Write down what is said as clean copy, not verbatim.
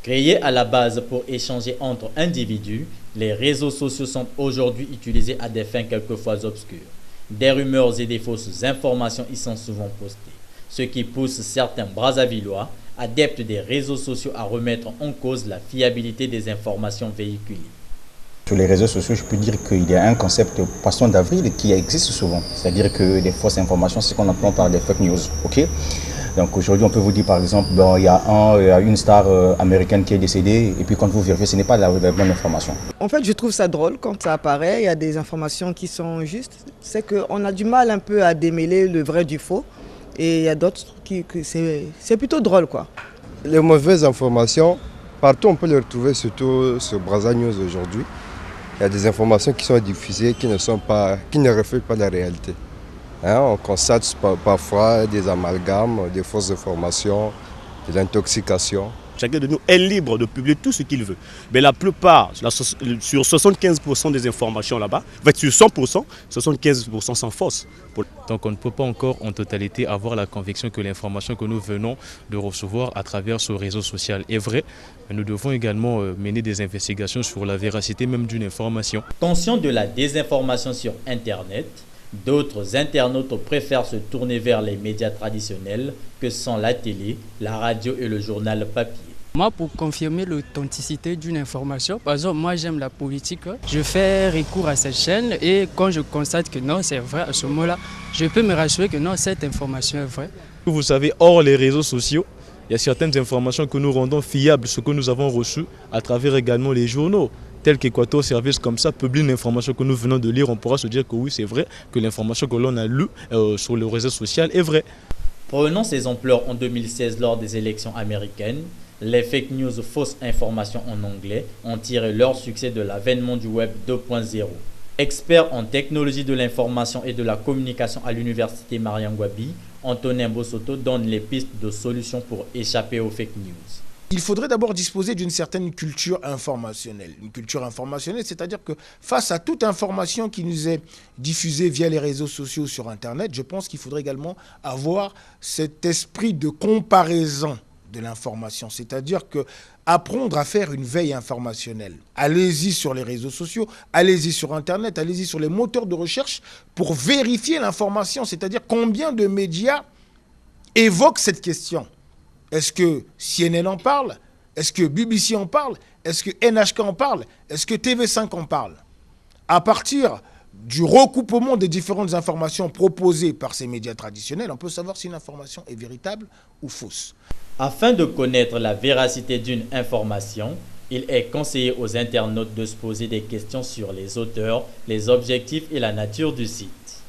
Créés à la base pour échanger entre individus, les réseaux sociaux sont aujourd'hui utilisés à des fins quelquefois obscures. Des rumeurs et des fausses informations y sont souvent postées, ce qui pousse certains Brazzavillois, adeptes des réseaux sociaux, à remettre en cause la fiabilité des informations véhiculées. Sur les réseaux sociaux, je peux dire qu'il y a un concept poisson d'avril qui existe souvent. C'est-à-dire que les fausses informations, c'est ce qu'on entend par des fake news. Ok. Donc aujourd'hui, on peut vous dire par exemple, il y a une star américaine qui est décédée, et puis quand vous vérifiez, ce n'est pas la bonne information. En fait, je trouve ça drôle quand ça apparaît, il y a des informations qui sont justes. C'est qu'on a du mal un peu à démêler le vrai du faux, et il y a d'autres c'est plutôt drôle, quoi. Les mauvaises informations, partout on peut les retrouver, surtout sur Brazza News aujourd'hui. Il y a des informations qui sont diffusées qui ne reflètent pas la réalité. On constate parfois des amalgames, des fausses informations, de l'intoxication. Chacun de nous est libre de publier tout ce qu'il veut. Mais la plupart, sur 75% des informations là-bas, en fait sur 100%, 75% sont fausses. Donc on ne peut pas encore en totalité avoir la conviction que l'information que nous venons de recevoir à travers ce réseau social est vraie. Mais nous devons également mener des investigations sur la véracité même d'une information. Conscient de la désinformation sur Internet, d'autres internautes préfèrent se tourner vers les médias traditionnels que sont la télé, la radio et le journal papier. Moi, pour confirmer l'authenticité d'une information, par exemple, moi j'aime la politique, je fais recours à cette chaîne et quand je constate que non, c'est vrai, à ce moment-là, je peux me rassurer que non, cette information est vraie. Vous savez, hors les réseaux sociaux, il y a certaines informations que nous rendons fiables, ce que nous avons reçu à travers également les journaux. Tel qu'Equator Service comme ça publie une information que nous venons de lire, on pourra se dire que oui, c'est vrai, que l'information que l'on a lue sur le réseau social est vraie. Prenons ces ampleurs en 2016 lors des élections américaines. Les fake news, fausses informations en anglais, ont tiré leur succès de l'avènement du web 2.0. Expert en technologie de l'information et de la communication à l'université Mariangwabi, Antonin Bosoto donne les pistes de solutions pour échapper aux fake news. Il faudrait d'abord disposer d'une certaine culture informationnelle. Une culture informationnelle, c'est-à-dire que face à toute information qui nous est diffusée via les réseaux sociaux sur Internet, je pense qu'il faudrait également avoir cet esprit de comparaison de l'information, c'est-à-dire que apprendre à faire une veille informationnelle. Allez-y sur les réseaux sociaux, allez-y sur Internet, allez-y sur les moteurs de recherche pour vérifier l'information, c'est-à-dire combien de médias évoquent cette question. Est-ce que CNN en parle? Est-ce que BBC en parle? Est-ce que NHK en parle? Est-ce que TV5 en parle? À partir du recoupement des différentes informations proposées par ces médias traditionnels, on peut savoir si une information est véritable ou fausse. Afin de connaître la véracité d'une information, il est conseillé aux internautes de se poser des questions sur les auteurs, les objectifs et la nature du site.